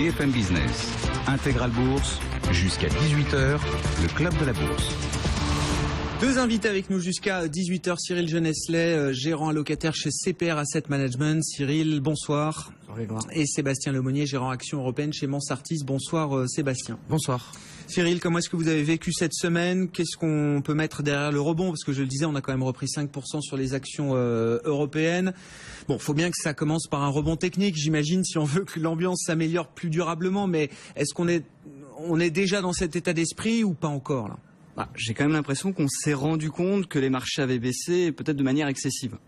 BFM Business. Intégral Bourse, jusqu'à 18h, le club de la bourse. Deux invités avec nous jusqu'à 18h. Cyril Geneslet, gérant allocataire chez CPR Asset Management. Cyril, bonsoir. Bonsoir. Et Sébastien Lemonnier, gérant action européenne chez Mansartis. Bonsoir Sébastien. Bonsoir. Cyril, comment est-ce que vous avez vécu cette semaine? Qu'est-ce qu'on peut mettre derrière le rebond? Parce que je le disais, on a quand même repris 5% sur les actions européennes. Bon, faut bien que ça commence par un rebond technique, j'imagine, si on veut que l'ambiance s'améliore plus durablement. Mais est-ce qu'on est déjà dans cet état d'esprit ou pas encore là? J'ai quand même l'impression qu'on s'est rendu compte que les marchés avaient baissé, peut-être de manière excessive.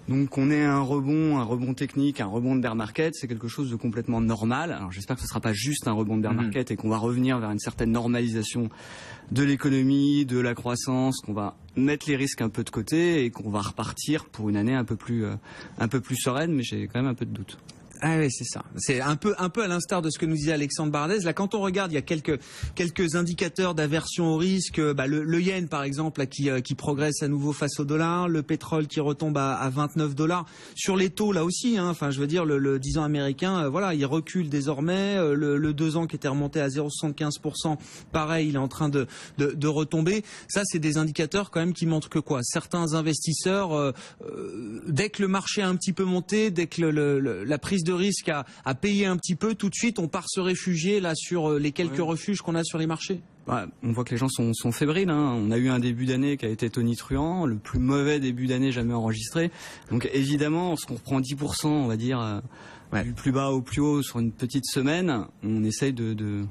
Donc on est à un rebond technique, un rebond de bear market, c'est quelque chose de complètement normal. Alors j'espère que ce ne sera pas juste un rebond de bear market et qu'on va revenir vers une certaine normalisation de l'économie, de la croissance, qu'on va mettre les risques un peu de côté et qu'on va repartir pour une année un peu plus sereine, mais j'ai quand même un peu de doute. Ah oui, c'est ça. C'est un peu à l'instar de ce que nous disait Alexandre Bardès. Là, quand on regarde, il y a quelques indicateurs d'aversion au risque. Le yen, par exemple, là, qui progresse à nouveau face au dollar. Le pétrole qui retombe à 29 $. Sur les taux, là aussi, hein. Enfin, je veux dire, le 10 ans américain, voilà, il recule désormais. Le 2 ans qui était remonté à 0,75%, pareil, il est en train de retomber. Ça, c'est des indicateurs quand même qui montrent que quoi? Certains investisseurs, dès que le marché a un petit peu monté, dès que la prise de risque à payer un petit peu, tout de suite on part se réfugier là sur les quelques refuges qu'on a sur les marchés. On voit que les gens sont fébriles, hein. On a eu un début d'année qui a été tonitruant, le plus mauvais début d'année jamais enregistré. Donc évidemment, lorsqu'on reprend 10%, on va dire, du plus bas au plus haut sur une petite semaine, on essaye de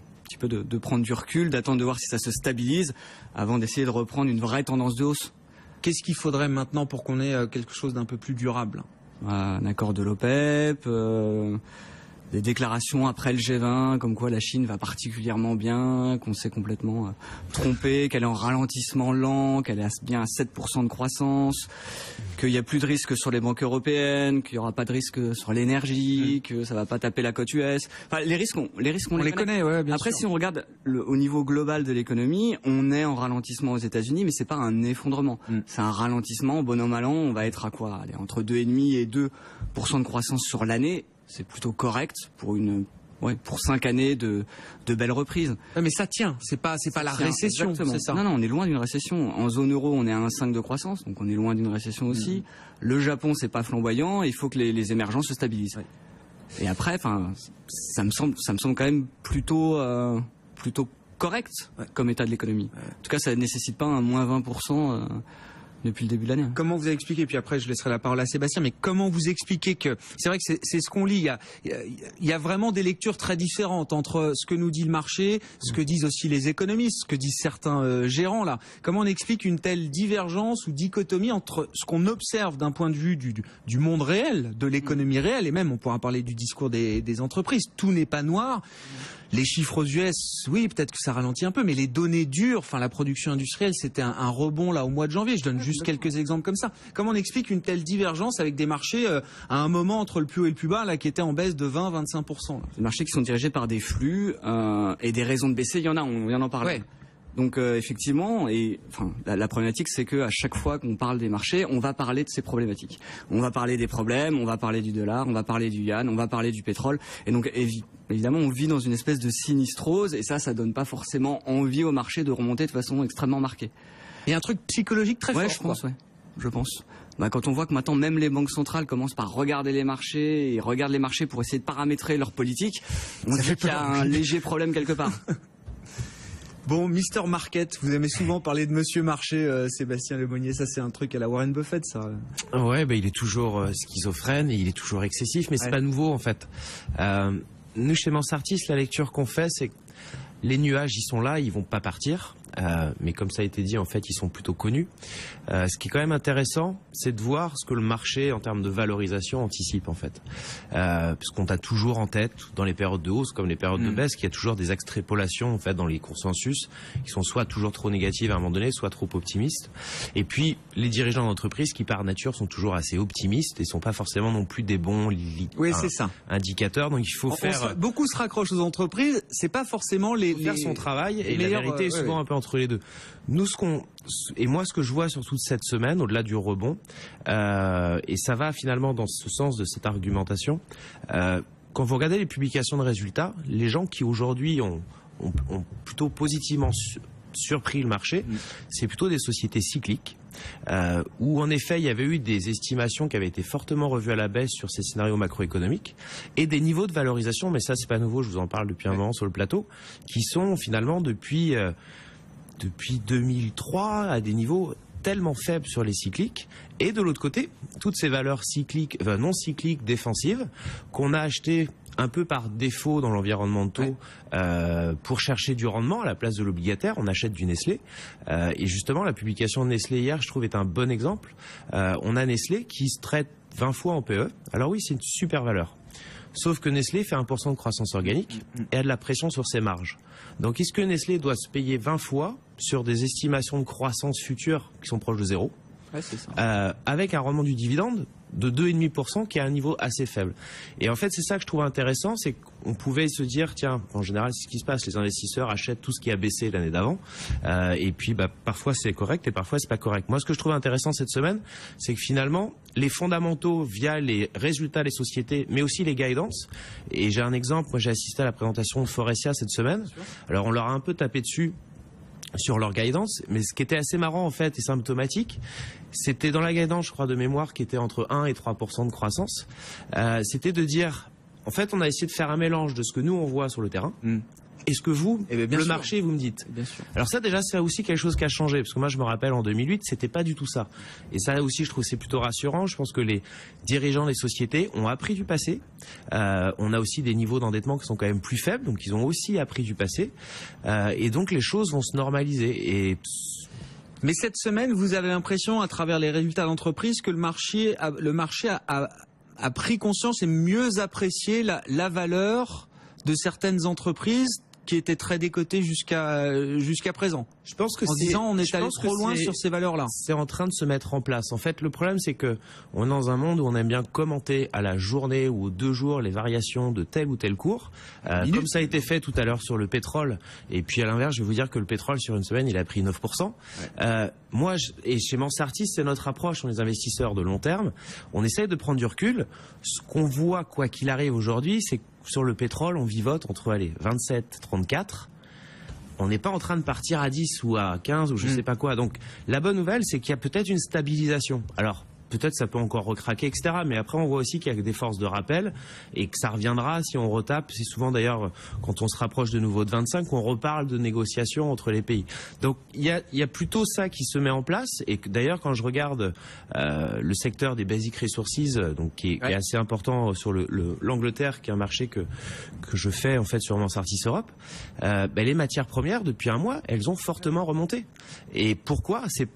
prendre du recul, d'attendre de voir si ça se stabilise avant d'essayer de reprendre une vraie tendance de hausse. Qu'est-ce qu'il faudrait maintenant pour qu'on ait quelque chose d'un peu plus durable? Un accord de l'OPEP, des déclarations après le G20, comme quoi la Chine va particulièrement bien, qu'on s'est complètement trompé, qu'elle est en ralentissement lent, qu'elle est bien à 7% de croissance, qu'il n'y a plus de risque sur les banques européennes, qu'il n'y aura pas de risque sur l'énergie, que ça va pas taper la côte US. Enfin, les risques, on les connaît. Ouais, bien Après, sûr. si on regarde au niveau global de l'économie, on est en ralentissement aux États-Unis, mais c'est pas un effondrement. C'est un ralentissement. Bon an, mal an, on va être à quoi? Allez, entre 2,5 et 2% de croissance sur l'année. C'est plutôt correct pour 5 années de belles reprises. Mais ça tient, c'est pas la récession, c'est ça. Non, on est loin d'une récession. En zone euro, on est à 1,5 de croissance, donc on est loin d'une récession aussi. Le Japon, c'est pas flamboyant, il faut que les émergents se stabilisent. Et après, ça me semble quand même plutôt correct comme état de l'économie. En tout cas, ça ne nécessite pas un moins 20%. Depuis le début de l'année. Comment vous expliquez, puis après je laisserai la parole à Sébastien, mais comment vous expliquez que, c'est vrai que c'est ce qu'on lit, il y a vraiment des lectures très différentes entre ce que nous dit le marché, ce que disent aussi les économistes, ce que disent certains gérants là. Comment on explique une telle divergence ou dichotomie entre ce qu'on observe d'un point de vue du monde réel, de l'économie réelle, et même on pourra parler du discours des entreprises, tout n'est pas noir. Les chiffres aux US, oui, peut-être que ça ralentit un peu, mais les données dures, la production industrielle, c'était un rebond là au mois de janvier. Je donne juste quelques exemples comme ça. Comment on explique une telle divergence avec des marchés à un moment entre le plus haut et le plus bas là qui étaient en baisse de 20-25%? Les marchés qui sont dirigés par des flux et des raisons de baisser, il y en a, on vient d'en parler. Ouais. Donc effectivement, la problématique, c'est que à chaque fois qu'on parle des marchés, on va parler de ces problématiques. On va parler des problèmes, on va parler du dollar, on va parler du yuan, on va parler du pétrole. Et donc évidemment, on vit dans une espèce de sinistrose, et ça donne pas forcément envie au marché de remonter de façon extrêmement marquée. Il y a un truc psychologique très fort. Je pense. Quand on voit que maintenant même les banques centrales commencent par regarder les marchés et regardent les marchés pour essayer de paramétrer leur politique, on sait qu'il y a un léger problème quelque part. Bon, Mister Market, vous aimez souvent parler de Monsieur Marché, Sébastien Lemonnier, ça c'est un truc à la Warren Buffett, ça. Ouais, il est toujours schizophrène et il est toujours excessif, mais c'est pas nouveau en fait. Nous chez Mansartis, la lecture qu'on fait, c'est que les nuages, ils sont là, ils vont pas partir. Mais comme ça a été dit, en fait, ils sont plutôt connus. Ce qui est quand même intéressant, c'est de voir ce que le marché, en termes de valorisation, anticipe, en fait. Parce qu'on a toujours en tête, dans les périodes de hausse comme les périodes de baisse, qu'il y a toujours des extrapolations, en fait, dans les consensus, qui sont soit toujours trop négatives à un moment donné, soit trop optimistes. Et puis, les dirigeants d'entreprise, qui par nature sont toujours assez optimistes et sont pas forcément non plus des bons indicateurs. Donc, il faut beaucoup se raccrochent aux entreprises, c'est pas forcément faire son travail, et la vérité est souvent un peu entre les deux. Nous, moi, ce que je vois sur toute cette semaine, au-delà du rebond, et ça va finalement dans ce sens de cette argumentation, quand vous regardez les publications de résultats, les gens qui aujourd'hui ont plutôt positivement surpris le marché, c'est plutôt des sociétés cycliques, où en effet il y avait eu des estimations qui avaient été fortement revues à la baisse sur ces scénarios macroéconomiques, et des niveaux de valorisation, mais ça c'est pas nouveau, je vous en parle depuis un moment sur le plateau, qui sont finalement depuis 2003 à des niveaux tellement faibles sur les cycliques, et de l'autre côté, toutes ces valeurs cycliques, non cycliques, défensives, qu'on a achetées un peu par défaut dans l'environnement de taux, pour chercher du rendement à la place de l'obligataire, on achète du Nestlé. Et justement, la publication de Nestlé hier, je trouve, est un bon exemple. On a Nestlé qui se traite 20 fois en PE. Alors oui, c'est une super valeur. Sauf que Nestlé fait 1% de croissance organique et a de la pression sur ses marges. Donc est-ce que Nestlé doit se payer 20 fois sur des estimations de croissance future qui sont proches de zéro, c'est ça. avec un rendement du dividende de 2,5% qui est à un niveau assez faible. Et en fait, c'est ça que je trouve intéressant, c'est qu'on pouvait se dire, tiens, en général, c'est ce qui se passe, les investisseurs achètent tout ce qui a baissé l'année d'avant, et puis parfois c'est correct et parfois c'est pas correct. Moi, ce que je trouve intéressant cette semaine, c'est que finalement, les fondamentaux via les résultats des sociétés, mais aussi les guidance, et j'ai un exemple, moi j'ai assisté à la présentation de Forestia cette semaine, alors on leur a un peu tapé dessus sur leur guidance, mais ce qui était assez marrant en fait et symptomatique, c'était dans la guidance, je crois de mémoire, qui était entre 1 et 3% de croissance, c'était de dire, en fait on a essayé de faire un mélange de ce que nous on voit sur le terrain, et ce que vous, le marché, vous me dites. Bien sûr. Alors ça déjà c'est aussi quelque chose qui a changé, parce que moi je me rappelle en 2008 c'était pas du tout ça, et ça aussi je trouve c'est plutôt rassurant. Je pense que les dirigeants des sociétés ont appris du passé, on a aussi des niveaux d'endettement qui sont quand même plus faibles, donc ils ont aussi appris du passé, et donc les choses vont se normaliser. Et mais cette semaine, vous avez l'impression, à travers les résultats d'entreprise, que le marché a pris conscience et mieux apprécié la valeur de certaines entreprises qui étaient très décotées jusqu'à présent. Je pense que en disant on est allé trop loin sur ces valeurs-là. C'est en train de se mettre en place. En fait, le problème c'est que on est dans un monde où on aime bien commenter à la journée ou aux 2 jours les variations de tel ou tel cours, comme ça a été fait tout à l'heure sur le pétrole. Et puis à l'inverse, je vais vous dire que le pétrole sur une semaine, il a pris 9%. Moi, et chez Mansartis, c'est notre approche, on est des investisseurs de long terme. On essaye de prendre du recul. Ce qu'on voit, quoi qu'il arrive aujourd'hui, c'est que sur le pétrole, on vivote entre 27, 34. On n'est pas en train de partir à 10 ou à 15 ou je sais pas quoi. Donc la bonne nouvelle, c'est qu'il y a peut-être une stabilisation. Alors peut-être ça peut encore recraquer, etc. Mais après, on voit aussi qu'il y a des forces de rappel et que ça reviendra si on retape. C'est souvent d'ailleurs quand on se rapproche de nouveau de 25 qu'on reparle de négociations entre les pays. Donc il y a plutôt ça qui se met en place. Et d'ailleurs, quand je regarde le secteur des basic resources, donc qui est assez important sur l'Angleterre, qui est un marché que je fais en fait sur Mansartis Europe, les matières premières depuis un mois, elles ont fortement remonté. Et pourquoi? C'est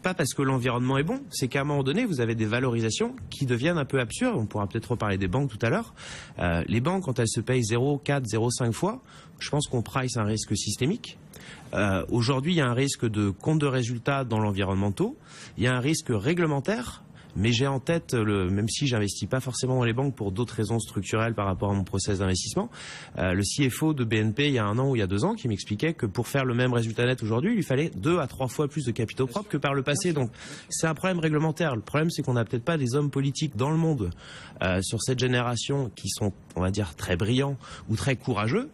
pas parce que l'environnement est bon, c'est qu'à un moment donné, vous avez des valorisations qui deviennent un peu absurdes. On pourra peut-être reparler des banques tout à l'heure. Les banques, quand elles se payent 0,4, 0,5 fois, je pense qu'on price un risque systémique. Aujourd'hui, il y a un risque de compte de résultat dans l'environnement taux. Il y a un risque réglementaire. Mais j'ai en tête, même si j'investis pas forcément dans les banques pour d'autres raisons structurelles par rapport à mon process d'investissement, le CFO de BNP il y a 1 an ou il y a 2 ans qui m'expliquait que pour faire le même résultat net aujourd'hui, il lui fallait 2 à 3 fois plus de capitaux propres que par le passé. Donc c'est un problème réglementaire. Le problème c'est qu'on n'a peut-être pas des hommes politiques dans le monde sur cette génération qui sont, on va dire, très brillants ou très courageux.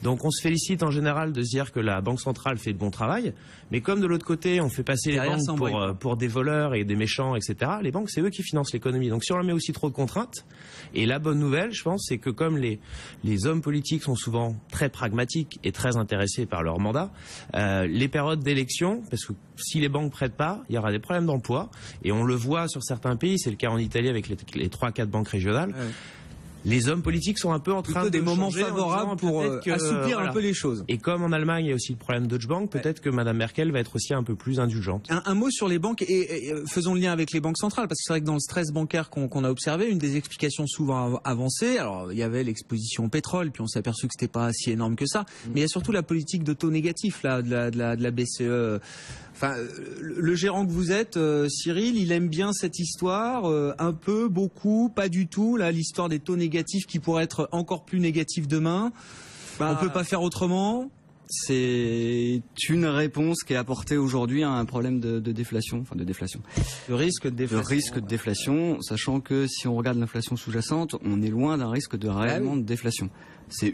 Donc on se félicite en général de se dire que la Banque centrale fait de bon travail, mais comme de l'autre côté on fait passer les banques pour des voleurs et des méchants, etc., les banques c'est eux qui financent l'économie. Donc si on leur met aussi trop de contraintes, et la bonne nouvelle je pense c'est que comme les hommes politiques sont souvent très pragmatiques et très intéressés par leur mandat, les périodes d'élection, parce que si les banques prêtent pas, il y aura des problèmes d'emploi, et on le voit sur certains pays, c'est le cas en Italie avec les 3-4 banques régionales. Les hommes politiques sont un peu en train de des moments favorables pour assouplir un peu les choses. Et comme en Allemagne, il y a aussi le problème Deutsche Bank, peut-être que Madame Merkel va être aussi un peu plus indulgente. Un mot sur les banques et faisons le lien avec les banques centrales, parce que c'est vrai que dans le stress bancaire qu'on a observé, une des explications souvent avancées, alors il y avait l'exposition au pétrole, puis on s'est aperçu que c'était pas si énorme que ça, mais il y a surtout la politique de taux négatif là, de la BCE. Enfin, le gérant que vous êtes, Cyril, il aime bien cette histoire, un peu, beaucoup, pas du tout, là, l'histoire des taux négatifs qui pourraient être encore plus négatifs demain. On peut pas faire autrement. C'est une réponse qui est apportée aujourd'hui à un problème de déflation, enfin de déflation. Le risque de déflation. Le risque de déflation, sachant que si on regarde l'inflation sous-jacente, on est loin d'un risque de réellement de déflation.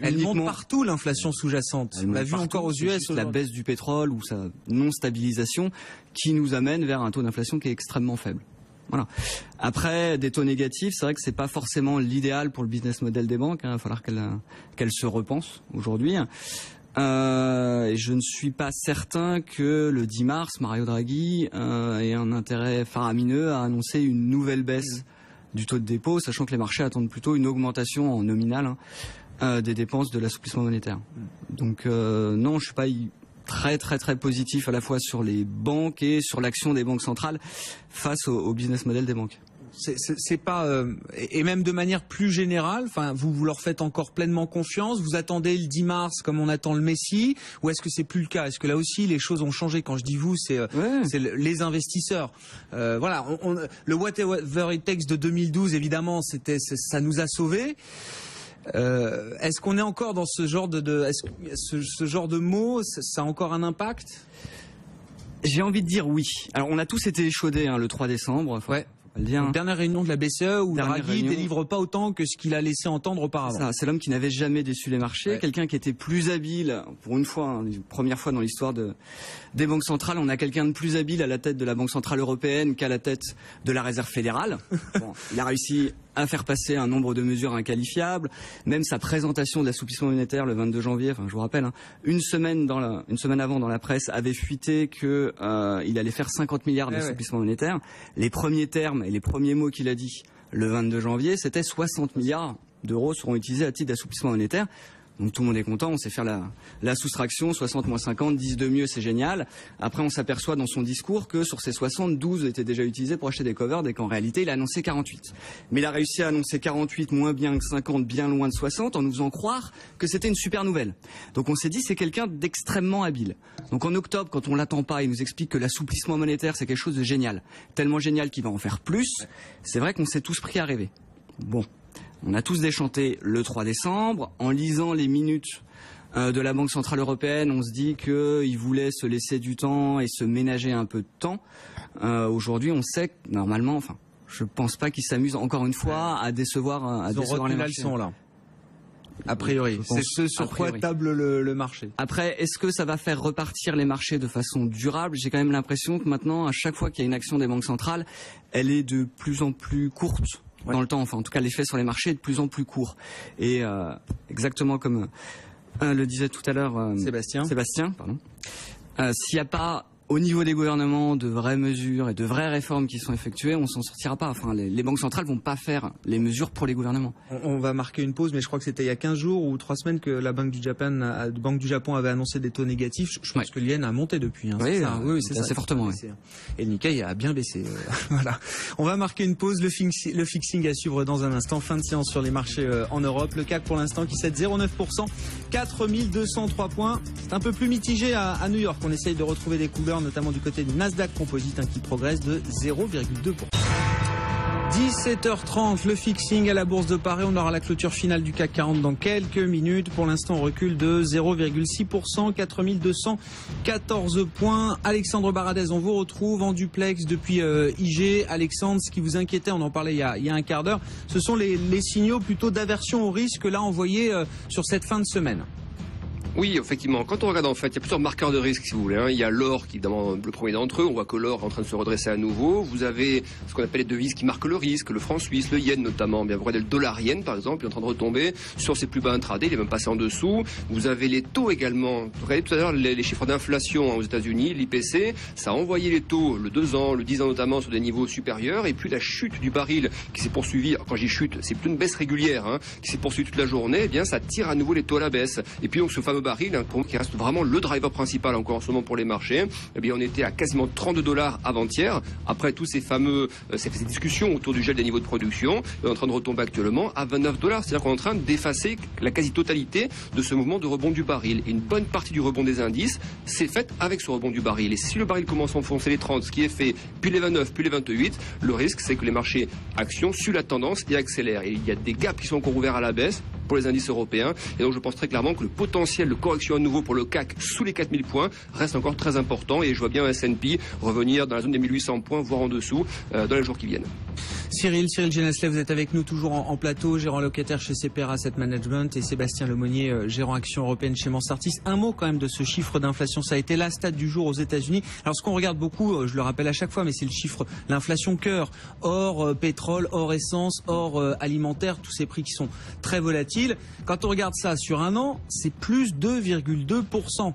Elle monte partout, l'inflation sous-jacente. On l'a vu encore aux US. La baisse du pétrole ou sa non-stabilisation qui nous amène vers un taux d'inflation qui est extrêmement faible. Voilà. Après, des taux négatifs, c'est vrai que c'est pas forcément l'idéal pour le business model des banques. Il va falloir qu'elles se repensent aujourd'hui. Et je ne suis pas certain que le 10 mars, Mario Draghi ait un intérêt faramineux à annoncer une nouvelle baisse du taux de dépôt, sachant que les marchés attendent plutôt une augmentation en nominal des dépenses de l'assouplissement monétaire. Donc non, je suis pas très positif à la fois sur les banques et sur l'action des banques centrales face au business model des banques. C'est pas et même de manière plus générale, enfin vous leur faites encore pleinement confiance, vous attendez le 10 mars comme on attend le Messie, ou est-ce que c'est plus le cas? Est-ce que là aussi les choses ont changé? Quand je dis vous, c'est les investisseurs. Voilà, le Whatever It Takes de 2012, évidemment, ça nous a sauvés. Est-ce qu'on est encore dans ce genre ce genre de mots? Ça a encore un impact? J'ai envie de dire oui. Alors on a tous été échaudés le 3 décembre. Ouais. Une dernière réunion de la BCE où Draghi délivre pas autant que ce qu'il a laissé entendre auparavant. C'est l'homme qui n'avait jamais déçu les marchés, quelqu'un qui était plus habile, pour une fois, une première fois dans l'histoire des banques centrales, on a quelqu'un de plus habile à la tête de la Banque Centrale Européenne qu'à la tête de la Réserve fédérale. Bon, il a réussi à faire passer un nombre de mesures inqualifiables. Même sa présentation de l'assouplissement monétaire le 22 janvier, je vous rappelle, une semaine avant dans la presse avait fuité que il allait faire 50 milliards d'assouplissement monétaire. Les premiers termes et les premiers mots qu'il a dit le 22 janvier, c'était 60 milliards d'euros seront utilisés à titre d'assouplissement monétaire. Donc tout le monde est content, on sait faire la soustraction, 60 moins 50, 10 de mieux, c'est génial. Après on s'aperçoit dans son discours que sur ces 60, 12 étaient déjà utilisés pour acheter des covers et qu'en réalité il a annoncé 48. Mais il a réussi à annoncer 48 moins bien que 50, bien loin de 60 en nous faisant croire que c'était une super nouvelle. Donc on s'est dit c'est quelqu'un d'extrêmement habile. Donc en octobre quand on l'attend pas, il nous explique que l'assouplissement monétaire c'est quelque chose de génial. Tellement génial qu'il va en faire plus. C'est vrai qu'on s'est tous pris à rêver. Bon. On a tous déchanté le 3 décembre. En lisant les minutes de la Banque Centrale Européenne, on se dit qu'il voulait se laisser du temps et se ménager un peu de temps. Aujourd'hui, on sait que normalement, je pense pas qu'il s'amuse encore une fois à décevoir les marchés. Là. A priori, c'est ce sur quoi table le marché. Après, est-ce que ça va faire repartir les marchés de façon durable? J'ai quand même l'impression que maintenant, à chaque fois qu'il y a une action des banques centrales, elle est de plus en plus courte. Dans le temps, en tout cas l'effet sur les marchés est de plus en plus court. Et exactement comme le disait tout à l'heure Sébastien, s'il n'y a pas au niveau des gouvernements de vraies mesures et de vraies réformes qui sont effectuées, on s'en sortira pas. Les banques centrales vont pas faire les mesures pour les gouvernements. On va marquer une pause, mais je crois que c'était il y a 15 jours ou 3 semaines que la Banque du Japon avait annoncé des taux négatifs. Je pense que l'yen a monté depuis. Oui, c'est ça. Assez fortement. Et le Nikkei a bien baissé. Voilà. On va marquer une pause. Le fixing à suivre dans un instant. Fin de séance sur les marchés en Europe. Le CAC pour l'instant qui cède 0,9%, 4203 points. C'est un peu plus mitigé à New York. On essaye de retrouver des couleurs, notamment du côté du Nasdaq Composite qui progresse de 0,2%. 17h30, le fixing à la Bourse de Paris. On aura la clôture finale du CAC 40 dans quelques minutes. Pour l'instant, on recule de 0,6%, 4214 points. Alexandre Baradez, on vous retrouve en duplex depuis IG. Alexandre, ce qui vous inquiétait, on en parlait il y a un quart d'heure, ce sont les signaux plutôt d'aversion au risque là envoyés sur cette fin de semaine. Oui, effectivement. Quand on regarde, en fait, il y a plusieurs marqueurs de risque, si vous voulez. Il y a l'or qui est évidemment le premier d'entre eux. On voit que l'or est en train de se redresser à nouveau. Vous avez ce qu'on appelle les devises qui marquent le risque, le franc suisse, le yen notamment. Bien, vous regardez le dollar yen, par exemple, il est en train de retomber sur ses plus bas intraday. Il est même passé en dessous. Vous avez les taux également. Vous regardez tout à l'heure les chiffres d'inflation aux États-Unis, l'IPC. Ça a envoyé les taux, le 2 ans, le 10 ans notamment, sur des niveaux supérieurs. Et puis la chute du baril qui s'est poursuivie. Alors, quand j'y chute, c'est plus une baisse régulière, qui s'est poursuivie toute la journée. Eh bien, ça tire à nouveau les taux à la baisse. Et puis donc ce fameux baril, qui reste vraiment le driver principal encore en ce moment pour les marchés. Eh bien, on était à quasiment $32 avant-hier. Après tous ces discussions autour du gel des niveaux de production, on est en train de retomber actuellement à $29. C'est-à-dire qu'on est en train d'effacer la quasi-totalité de ce mouvement de rebond du baril. Et une bonne partie du rebond des indices, c'est fait avec ce rebond du baril. Et si le baril commence à enfoncer les 30, ce qui est fait, puis les 29, puis les 28, le risque, c'est que les marchés actions suivent la tendance et accélèrent. Et il y a des gaps qui sont encore ouverts à la baisse. pour les indices européens. Et donc je pense très clairement que le potentiel de correction à nouveau pour le CAC sous les 4000 points reste encore très important. Et je vois bien un S&P revenir dans la zone des 1800 points, voire en dessous, dans les jours qui viennent. Cyril Geneslet, vous êtes avec nous toujours en plateau, gérant locataire chez CPR Asset Management, et Sébastien Lemonnier, gérant action européenne chez Mansartis. Un mot quand même de ce chiffre d'inflation, ça a été la stat du jour aux États-Unis. Alors ce qu'on regarde beaucoup, je le rappelle à chaque fois, mais c'est le chiffre, l'inflation cœur, or pétrole, or essence, or alimentaire, tous ces prix qui sont très volatiles. Quand on regarde ça sur un an, c'est plus 2,2%.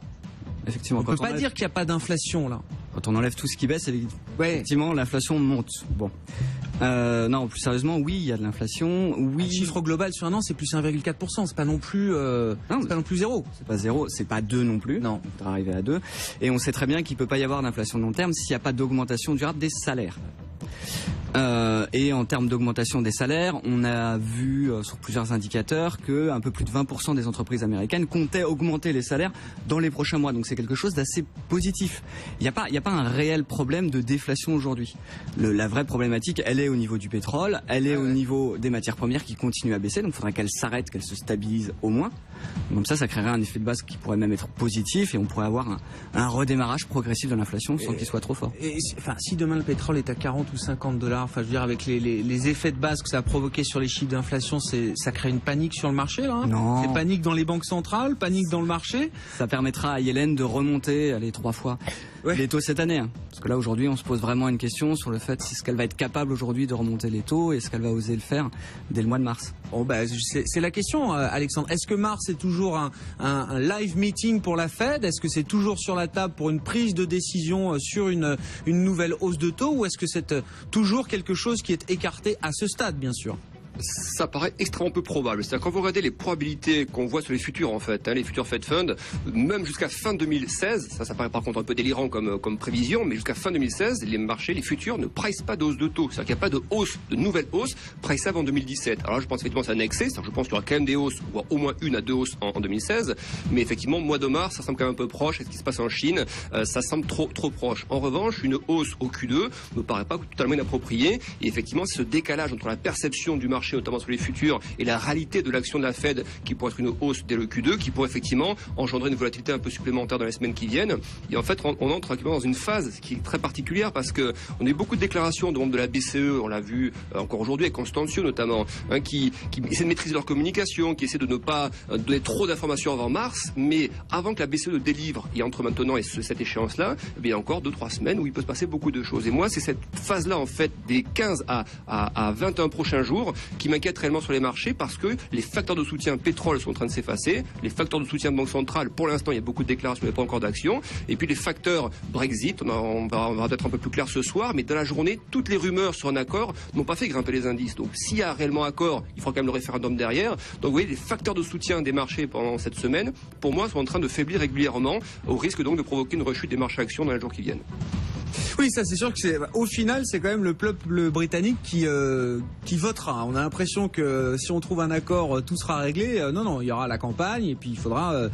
Effectivement, on ne peut pas dire qu'il n'y a pas d'inflation là. Quand on enlève tout ce qui baisse, effectivement, l'inflation monte. Bon. Non, plus sérieusement, oui, il y a de l'inflation. Oui. Le chiffre global sur un an, c'est plus 1,4%. C'est pas non plus, c'est pas non plus zéro. C'est pas zéro, c'est pas 2 non plus. Non. On va arriver à 2. Et on sait très bien qu'il peut pas y avoir d'inflation de long terme s'il n'y a pas d'augmentation durable des salaires. Et en termes d'augmentation des salaires, on a vu sur plusieurs indicateurs que un peu plus de 20% des entreprises américaines comptaient augmenter les salaires dans les prochains mois. Donc c'est quelque chose d'assez positif. Il n'y a pas un réel problème de déflation aujourd'hui. La vraie problématique, elle est au niveau du pétrole, elle est au niveau des matières premières qui continuent à baisser. Donc il faudrait qu'elles s'arrêtent, qu'elles se stabilisent au moins. Comme ça créerait un effet de base qui pourrait même être positif et on pourrait avoir un redémarrage progressif de l'inflation sans qu'il soit trop fort. Et enfin, si demain le pétrole est à 40 ou 50 $, enfin je veux dire avec les effets de base que ça a provoqué sur les chiffres d'inflation, ça crée une panique sur le marché là, hein. Non. C'est panique dans les banques centrales, panique dans le marché. Ça permettra à Yellen de remonter, allez, 3 fois les taux cette année. Hein. Parce que là aujourd'hui on se pose vraiment une question sur le fait si ce qu'elle va être capable aujourd'hui de remonter les taux et est-ce qu'elle va oser le faire dès le mois de mars. Bon bah c'est la question, Alexandre. Est-ce que mars est toujours un live meeting pour la Fed? Est-ce que c'est toujours sur la table pour une prise de décision sur une nouvelle hausse de taux, ou est-ce que c'est toujours quelque chose qui est écarté à ce stade, bien sûr? Ça paraît extrêmement peu probable. C'est-à-dire quand vous regardez les probabilités qu'on voit sur les futurs en fait, les futurs Fed Fund, même jusqu'à fin 2016, ça paraît par contre un peu délirant comme prévision, mais jusqu'à fin 2016, les marchés, les futurs ne pricent pas de hausse de taux. C'est-à-dire qu'il n'y a pas de hausse, de nouvelle hausse pricée avant 2017. Alors là, je pense effectivement que c'est un excès, c'est-à-dire que je pense qu'il y aura quand même des hausses, voire au moins 1 à 2 hausses en 2016, mais effectivement, mois de mars, ça semble quand même un peu proche, et ce qui se passe en Chine, ça semble trop proche. En revanche, une hausse au Q2 ne me paraît pas totalement inappropriée, et effectivement, c'est ce décalage entre la perception du marché, notamment sur les futurs, et la réalité de l'action de la Fed qui pourrait être une hausse dès le Q2, qui pourrait effectivement engendrer une volatilité un peu supplémentaire dans les semaines qui viennent. Et en fait, on entre tranquillement dans une phase qui est très particulière parce que on a eu beaucoup de déclarations de membres de la BCE, on l'a vu encore aujourd'hui avec Constantio notamment, qui essaient de maîtriser leur communication, qui essaient de ne pas donner trop d'informations avant mars, mais avant que la BCE ne délivre, et entre maintenant et cette échéance-là, il y a encore 2-3 semaines où il peut se passer beaucoup de choses. Et moi, c'est cette phase-là, en fait, des 15 à 21 prochains jours qui m'inquiète réellement sur les marchés parce que les facteurs de soutien pétrole sont en train de s'effacer, les facteurs de soutien de banque centrale, pour l'instant, il y a beaucoup de déclarations, mais pas encore d'actions, et puis les facteurs Brexit, on va être un peu plus clair ce soir, mais dans la journée, toutes les rumeurs sur un accord n'ont pas fait grimper les indices. Donc, s'il y a réellement accord, il faudra quand même le référendum derrière. Donc, vous voyez, les facteurs de soutien des marchés pendant cette semaine, pour moi, sont en train de faiblir régulièrement, au risque donc de provoquer une rechute des marchés actions dans les jours qui viennent. Oui, ça c'est sûr que au final c'est quand même le peuple britannique qui votera. On a l'impression que si on trouve un accord, tout sera réglé. Non, il y aura la campagne et puis il faudra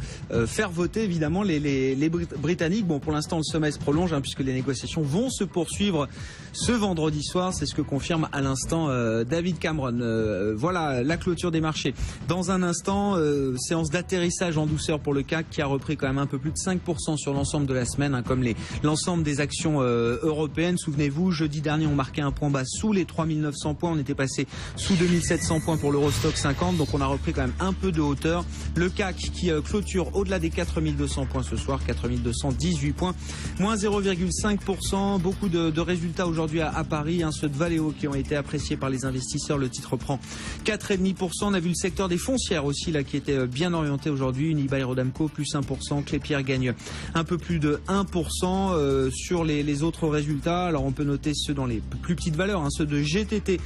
faire voter évidemment les Britanniques. Bon, pour l'instant le sommet se prolonge puisque les négociations vont se poursuivre ce vendredi soir. C'est ce que confirme à l'instant David Cameron. Voilà la clôture des marchés. Dans un instant, séance d'atterrissage en douceur pour le CAC qui a repris quand même un peu plus de 5% sur l'ensemble de la semaine, comme l'ensemble des actions européenne. Souvenez-vous, jeudi dernier, on marquait un point bas sous les 3900 points. On était passé sous 2700 points pour l'Eurostock 50. Donc on a repris quand même un peu de hauteur. Le CAC qui clôture au-delà des 4200 points ce soir, 4218 points, moins 0,5%. Beaucoup de résultats aujourd'hui à Paris. Ceux de Valeo qui ont été appréciés par les investisseurs. Le titre prend 4,5%. On a vu le secteur des foncières aussi là qui était bien orienté aujourd'hui. Unibail-Rodamco plus 1%. Klépierre gagne un peu plus de 1%. Sur les autres résultats, alors on peut noter ceux dans les plus petites valeurs, ceux de GTT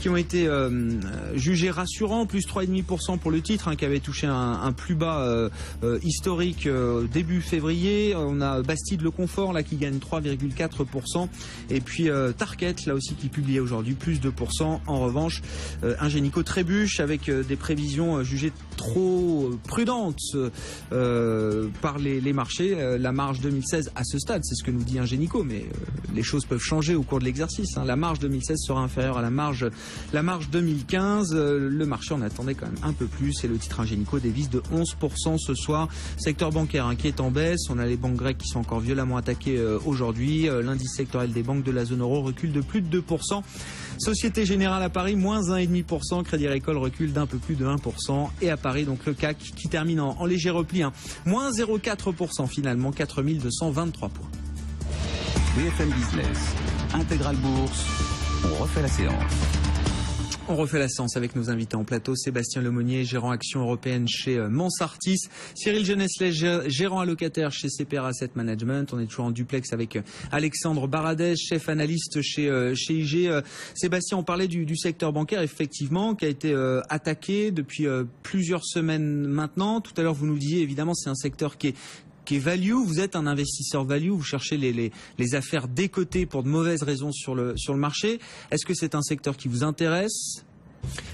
qui ont été jugés rassurants, plus 3,5% pour le titre qui avait touché un plus bas historique début février. On a Bastide Le Confort là qui gagne 3,4% et puis Tarkett là aussi qui publiait aujourd'hui plus 2%. En revanche, Ingenico trébuche avec des prévisions jugées trop prudente par les marchés. La marge 2016 à ce stade, c'est ce que nous dit Ingenico, mais les choses peuvent changer au cours de l'exercice. La marge 2016 sera inférieure à la marge 2015. Le marché en attendait quand même un peu plus et le titre Ingenico dévisse de 11% ce soir. Secteur bancaire qui est en baisse. On a les banques grecques qui sont encore violemment attaquées aujourd'hui. L'indice sectoriel des banques de la zone euro recule de plus de 2%. Société Générale à Paris, moins 1,5%. Crédit Agricole recule d'un peu plus de 1%. Et à Paris, donc le CAC qui termine en léger repli, moins 0,4% finalement, 4223 points. BFM Business, Intégral Bourse, on refait la séance. On refait la séance avec nos invités en plateau. Sébastien Lemonnier, gérant action européenne chez Mansartis. Cyril Geneslet, gérant allocataire chez CPR Asset Management. On est toujours en duplex avec Alexandre Baradez, chef analyste chez IG. Sébastien, on parlait du secteur bancaire, effectivement, qui a été attaqué depuis plusieurs semaines maintenant. Tout à l'heure, vous nous disiez, évidemment, c'est un secteur qui est value. Vous êtes un investisseur value, vous cherchez les affaires décotées pour de mauvaises raisons sur le marché. Est-ce que c'est un secteur qui vous intéresse ?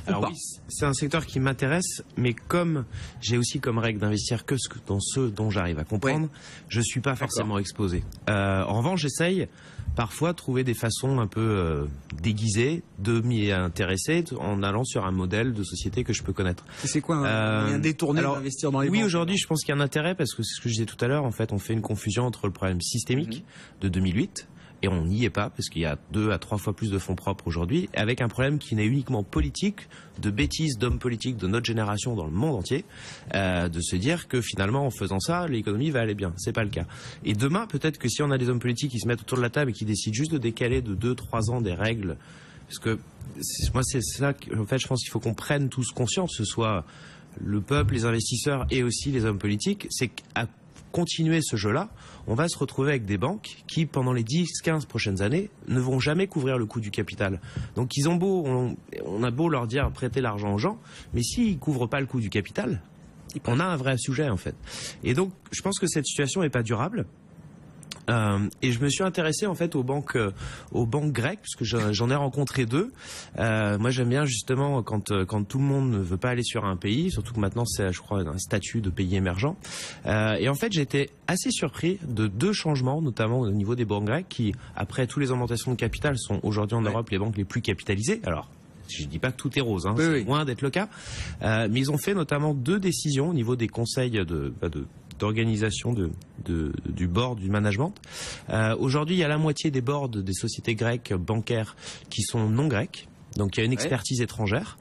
Alors oui, c'est un secteur qui m'intéresse, mais comme j'ai aussi comme règle d'investir que dans ceux dont j'arrive à comprendre, je suis pas forcément exposé. En revanche, j'essaye parfois de trouver des façons un peu déguisées de m'y intéresser en allant sur un modèle de société que je peux connaître. Et c'est quoi un moyen détourné d'investir dans les banques ? Oui, aujourd'hui, je pense qu'il y a un intérêt parce que c'est ce que je disais tout à l'heure. En fait, on fait une confusion entre le problème systémique de 2008. Et on n'y est pas, parce qu'il y a 2 à 3 fois plus de fonds propres aujourd'hui, avec un problème qui n'est uniquement politique, de bêtises d'hommes politiques de notre génération dans le monde entier, de se dire que finalement, en faisant ça, l'économie va aller bien. C'est pas le cas. Et demain, peut-être que si on a des hommes politiques qui se mettent autour de la table et qui décident juste de décaler de 2-3 ans des règles, parce que moi, c'est ça, en fait, je pense qu'il faut qu'on prenne tous conscience, que ce soit le peuple, les investisseurs et aussi les hommes politiques, c'est qu'à continuer ce jeu-là, on va se retrouver avec des banques qui, pendant les 10-15 prochaines années, ne vont jamais couvrir le coût du capital. Donc on a beau leur dire prêter l'argent aux gens, mais s'ils ne couvrent pas le coût du capital, on a un vrai sujet en fait. Et donc, je pense que cette situation n'est pas durable. Et je me suis intéressé en fait aux banques grecques, puisque j'en ai rencontré 2. Moi, j'aime bien justement quand tout le monde ne veut pas aller sur un pays, surtout que maintenant c'est, je crois, un statut de pays émergent. Et en fait, j'étais assez surpris de 2 changements, notamment au niveau des banques grecques, qui, après toutes les augmentations de capital, sont aujourd'hui en Europe les banques les plus capitalisées. Alors, je ne dis pas que tout est rose, c'est loin d'être le cas. Mais ils ont fait notamment 2 décisions au niveau des conseils d'organisation du board, du management. Aujourd'hui, il y a la moitié des boards des sociétés grecques bancaires qui sont non grecques. Donc il y a une expertise étrangère.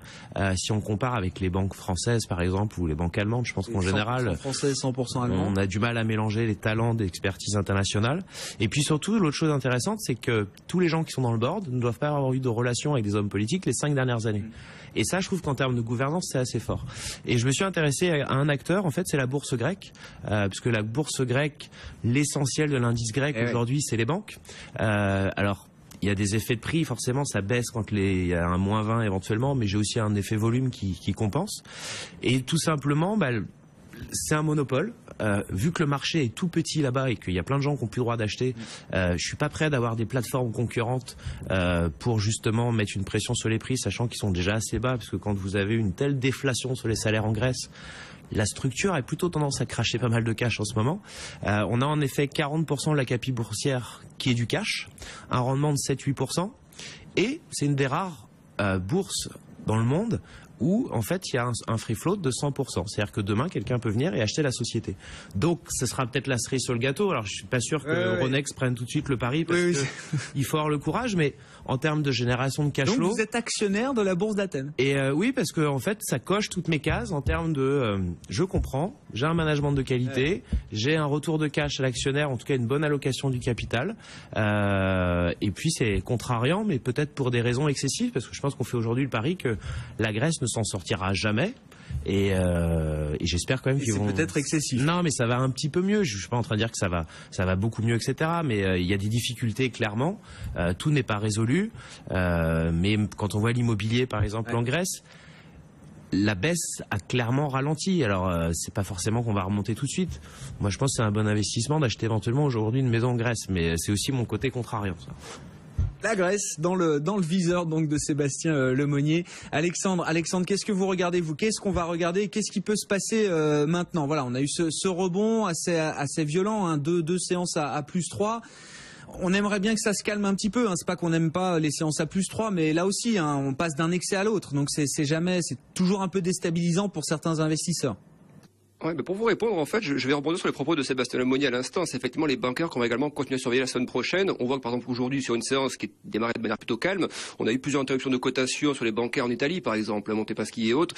Si on compare avec les banques françaises, par exemple, ou les banques allemandes, je pense qu'en général, 100% français, 100% allemand. On a du mal à mélanger les talents d'expertise internationale. Et puis surtout, l'autre chose intéressante, c'est que tous les gens qui sont dans le board ne doivent pas avoir eu de relation avec des hommes politiques les 5 dernières années. Et ça, je trouve qu'en termes de gouvernance, c'est assez fort. Et je me suis intéressé à un acteur, en fait, c'est la bourse grecque, puisque la bourse grecque, l'essentiel de l'indice grec aujourd'hui, c'est les banques. Alors, il y a des effets de prix, forcément, ça baisse quand il y a un moins 20 éventuellement, mais j'ai aussi un effet volume qui compense. Et tout simplement, c'est un monopole. Vu que le marché est tout petit là-bas et qu'il y a plein de gens qui n'ont plus le droit d'acheter, je suis pas prêt d'avoir des plateformes concurrentes pour justement mettre une pression sur les prix, sachant qu'ils sont déjà assez bas, parce que quand vous avez une telle déflation sur les salaires en Grèce, la structure a plutôt tendance à cracher pas mal de cash en ce moment. On a en effet 40% de la capi boursière qui est du cash, un rendement de 7-8%, et c'est une des rares bourses dans le monde où en fait il y a un free float de 100%. C'est-à-dire que demain quelqu'un peut venir et acheter la société. Donc ce sera peut-être la cerise sur le gâteau. Alors je suis pas sûr que Euronext prenne tout de suite le pari parce qu'il faut avoir le courage, mais en termes de génération de cash flow. Donc vous êtes actionnaire de la bourse d'Athènes. Et oui, parce que en fait ça coche toutes mes cases en termes de je comprends, j'ai un management de qualité, j'ai un retour de cash à l'actionnaire, en tout cas une bonne allocation du capital. Et puis c'est contrariant, mais peut-être pour des raisons excessives, parce que je pense qu'on fait aujourd'hui le pari que la Grèce ne s'en sortira jamais. Et j'espère quand même qu'ils vont. C'est peut-être excessif. Non, mais ça va un petit peu mieux. Je suis pas en train de dire que ça va beaucoup mieux, etc. Mais il y a des difficultés clairement. Tout n'est pas résolu. Mais quand on voit l'immobilier, par exemple, en Grèce, la baisse a clairement ralenti. Alors, c'est pas forcément qu'on va remonter tout de suite. Moi, je pense que c'est un bon investissement d'acheter éventuellement aujourd'hui une maison en Grèce. Mais c'est aussi mon côté contrariant, ça. La Grèce dans le viseur donc de Sébastien Lemonnier. Alexandre, qu'est-ce que vous regardez vous? Qu'est-ce qu'on va regarder? Qu'est-ce qui peut se passer maintenant? Voilà, on a eu ce rebond assez violent, hein, deux séances à plus 3. On aimerait bien que ça se calme un petit peu, hein. C'est pas qu'on n'aime pas les séances à plus 3, mais là aussi, hein, on passe d'un excès à l'autre. Donc c'est toujours un peu déstabilisant pour certains investisseurs. Ouais, mais pour vous répondre, en fait, je vais rebondir sur les propos de Sébastien Lemonnier à l'instant. C'est effectivement les bancaires qu'on va également continuer à surveiller la semaine prochaine. On voit que par exemple aujourd'hui, sur une séance qui démarrait de manière plutôt calme, on a eu plusieurs interruptions de cotation sur les bancaires en Italie, par exemple, Montepaschi et autres.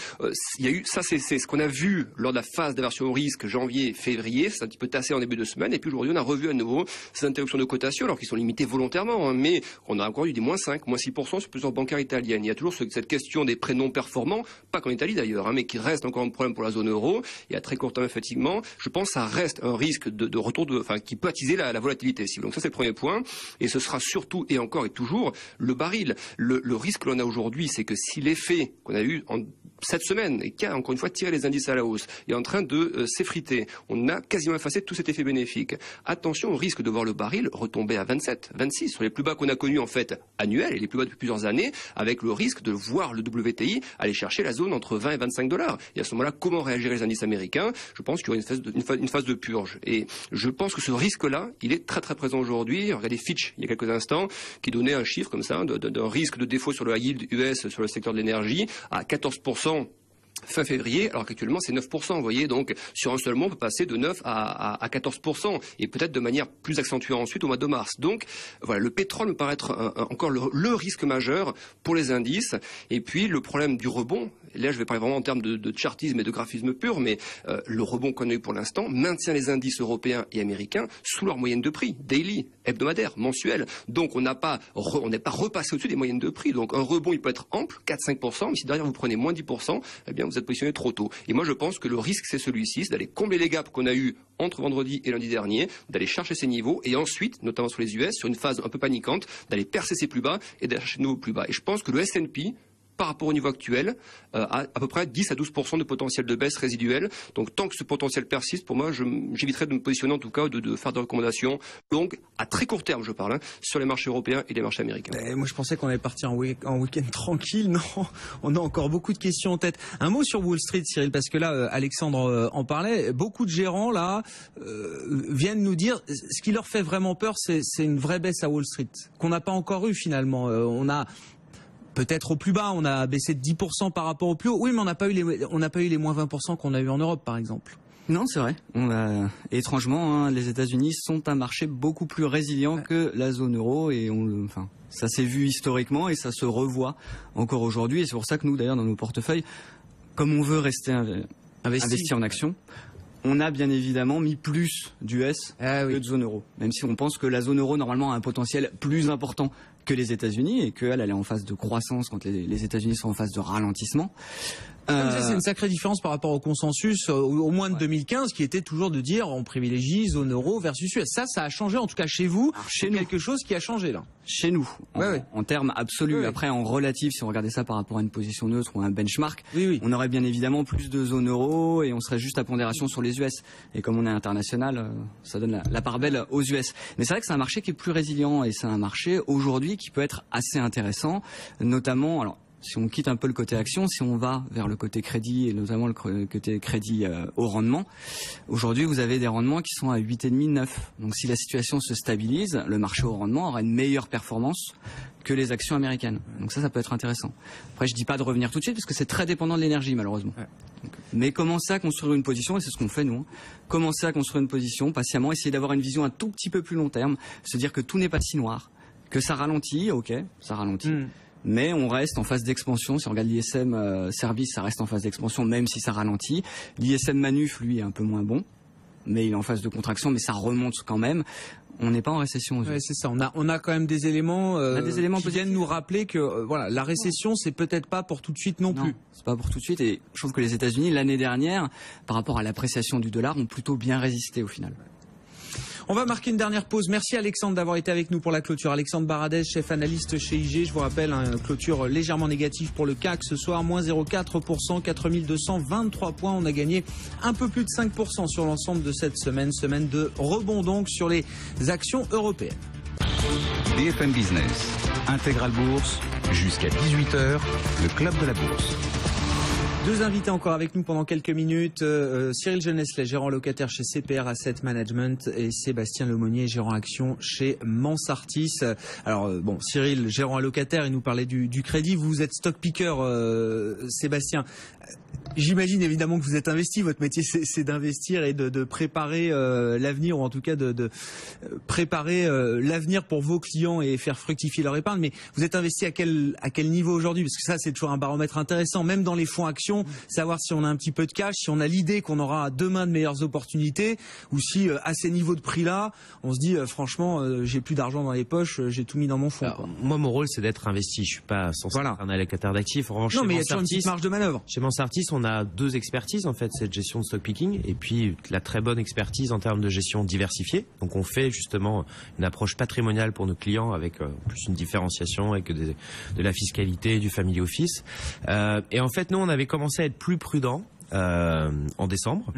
Il y a eu, ça c'est ce qu'on a vu lors de la phase d'aversion au risque janvier-février. C'est un petit peu tassé en début de semaine. Et puis aujourd'hui, on a revu à nouveau ces interruptions de cotation, alors qu'ils sont limitées volontairement, hein, mais on a encore eu des -5, -6% sur plusieurs bancaires italiennes. Il y a toujours cette question des prêts non performants, pas qu'en Italie d'ailleurs, hein, mais qui reste encore un problème pour la zone euro. Et à très court terme, effectivement, je pense que ça reste un risque de retour qui peut attiser la volatilité. Donc ça, c'est le premier point. Et ce sera surtout et encore et toujours le baril. Le risque que l'on a aujourd'hui, c'est que si l'effet qu'on a eu en cette semaine et qui a encore une fois tiré les indices à la hausse est en train de s'effriter, on a quasiment effacé tout cet effet bénéfique. Attention au risque de voir le baril retomber à 27, 26 sur les plus bas qu'on a connus en fait annuels et les plus bas depuis plusieurs années, avec le risque de voir le WTI aller chercher la zone entre 20 et 25 $. Et à ce moment-là, comment réagiraient les indices américains? Je pense qu'il y aurait une phase de purge. Et je pense que ce risque-là, il est très très présent aujourd'hui. Regardez Fitch, il y a quelques instants, qui donnait un chiffre comme ça, d'un risque de défaut sur le high yield US, sur le secteur de l'énergie, à 14% fin février, alors qu'actuellement c'est 9%, vous voyez, donc sur un seul mois on peut passer de 9 à 14%, et peut-être de manière plus accentuée ensuite au mois de mars. Donc voilà, le pétrole me paraît être encore le risque majeur pour les indices, et puis le problème du rebond, là je vais parler vraiment en termes de chartisme et de graphisme pur, mais le rebond qu'on a eu pour l'instant maintient les indices européens et américains sous leur moyenne de prix, daily, hebdomadaire, mensuel, donc on n'est pas repassé au-dessus des moyennes de prix, donc un rebond il peut être ample, 4-5%, mais si derrière vous prenez moins 10%, eh bien vous êtes positionné trop tôt. Et moi je pense que le risque c'est celui-ci, c'est d'aller combler les gaps qu'on a eu entre vendredi et lundi dernier, d'aller chercher ces niveaux et ensuite, notamment sur les US, sur une phase un peu paniquante, d'aller percer ces plus bas et d'aller chercher de nouveaux plus bas. Et je pense que le S&P par rapport au niveau actuel, à peu près 10 à 12% de potentiel de baisse résiduel. Donc tant que ce potentiel persiste, pour moi, j'éviterai de me positionner en tout cas, de faire des recommandations longues, à très court terme je parle, hein, sur les marchés européens et les marchés américains. Moi je pensais qu'on allait partir en week-end tranquille, non, on a encore beaucoup de questions en tête. Un mot sur Wall Street, Cyril, parce que là, Alexandre en parlait, beaucoup de gérants là viennent nous dire, ce qui leur fait vraiment peur, c'est une vraie baisse à Wall Street, qu'on n'a pas encore eu finalement. On a peut-être au plus bas, on a baissé de 10% par rapport au plus haut. Oui, mais on n'a pas eu les moins 20% qu'on a eu en Europe, par exemple. Non, c'est vrai. Étrangement, hein, les États-Unis sont un marché beaucoup plus résilient que la zone euro et ça s'est vu historiquement et ça se revoit encore aujourd'hui. Et c'est pour ça que nous, d'ailleurs, dans nos portefeuilles, comme on veut rester investi en actions, on a bien évidemment mis plus d'US que de zone euro. Même si on pense que la zone euro, normalement, a un potentiel plus important que les États-Unis et qu'elle est en phase de croissance quand les États-Unis sont en phase de ralentissement. C'est une sacrée différence par rapport au consensus au moins de 2015 qui était toujours de dire on privilégie zone euro versus US. Ça a changé en tout cas chez vous. C'est quelque chose qui a changé là. Chez nous, en termes absolus. Après en relatif, si on regardait ça par rapport à une position neutre ou à un benchmark, on aurait bien évidemment plus de zone euro et on serait juste à pondération sur les US. Et comme on est international, ça donne la part belle aux US. Mais c'est vrai que c'est un marché qui est plus résilient et c'est un marché aujourd'hui qui peut être assez intéressant, notamment alors. Si on quitte un peu le côté action, si on va vers le côté crédit et notamment le côté crédit au rendement, aujourd'hui vous avez des rendements qui sont à 8,5, 9. Donc si la situation se stabilise, le marché au rendement aura une meilleure performance que les actions américaines. Donc ça peut être intéressant. Après je dis pas de revenir tout de suite parce que c'est très dépendant de l'énergie malheureusement. Mais commencer à construire une position, et c'est ce qu'on fait nous, commencer à construire une position patiemment, essayer d'avoir une vision un tout petit peu plus long terme, se dire que tout n'est pas si noir, que ça ralentit, ok, ça ralentit. Mais on reste en phase d'expansion. Si on regarde l'ISM Service, ça reste en phase d'expansion même si ça ralentit. L'ISM Manuf, lui, est un peu moins bon, mais il est en phase de contraction, mais ça remonte quand même. On n'est pas en récession. Ouais, c'est ça. On a quand même des éléments, qui viennent nous rappeler que voilà, la récession, c'est peut-être pas pour tout de suite non plus. C'est pas pour tout de suite. Et je trouve que les États-Unis, l'année dernière, par rapport à l'appréciation du dollar, ont plutôt bien résisté au final. On va marquer une dernière pause. Merci Alexandre d'avoir été avec nous pour la clôture. Alexandre Baradez, chef analyste chez IG. Je vous rappelle, une clôture légèrement négative pour le CAC ce soir, moins 0,4%, 4223 points. On a gagné un peu plus de 5% sur l'ensemble de cette semaine. Semaine de rebond donc sur les actions européennes. BFM Business, Intégral Bourse, jusqu'à 18h, le club de la bourse. Deux invités encore avec nous pendant quelques minutes. Cyril Geneslet, gérant locataire chez CPR Asset Management, et Sébastien Lemonnier, gérant action chez Mansartis. Alors bon, Cyril, gérant allocataire, il nous parlait du crédit. Vous êtes stock picker, Sébastien. J'imagine évidemment que vous êtes investi. Votre métier, c'est d'investir et de préparer l'avenir, ou en tout cas de préparer l'avenir pour vos clients et faire fructifier leur épargne. Mais vous êtes investi à quel niveau aujourd'hui? Parce que ça, c'est toujours un baromètre intéressant, même dans les fonds actions, savoir si on a un petit peu de cash, si on a l'idée qu'on aura demain de meilleures opportunités, ou si à ces niveaux de prix-là, on se dit franchement, j'ai plus d'argent dans les poches, j'ai tout mis dans mon fonds. Alors, moi, mon rôle, c'est d'être investi. Je suis pas censé être un allocataire d'actifs. En revanche, non, mais il y a toujours une petite marge de manœuvre. Chez Mansartis, on a deux expertises en fait, cette gestion de stock picking et puis la très bonne expertise en termes de gestion diversifiée. Donc on fait justement une approche patrimoniale pour nos clients avec plus une différenciation avec de la fiscalité, du family office. Et en fait, nous, on avait commencé à être plus prudents en décembre.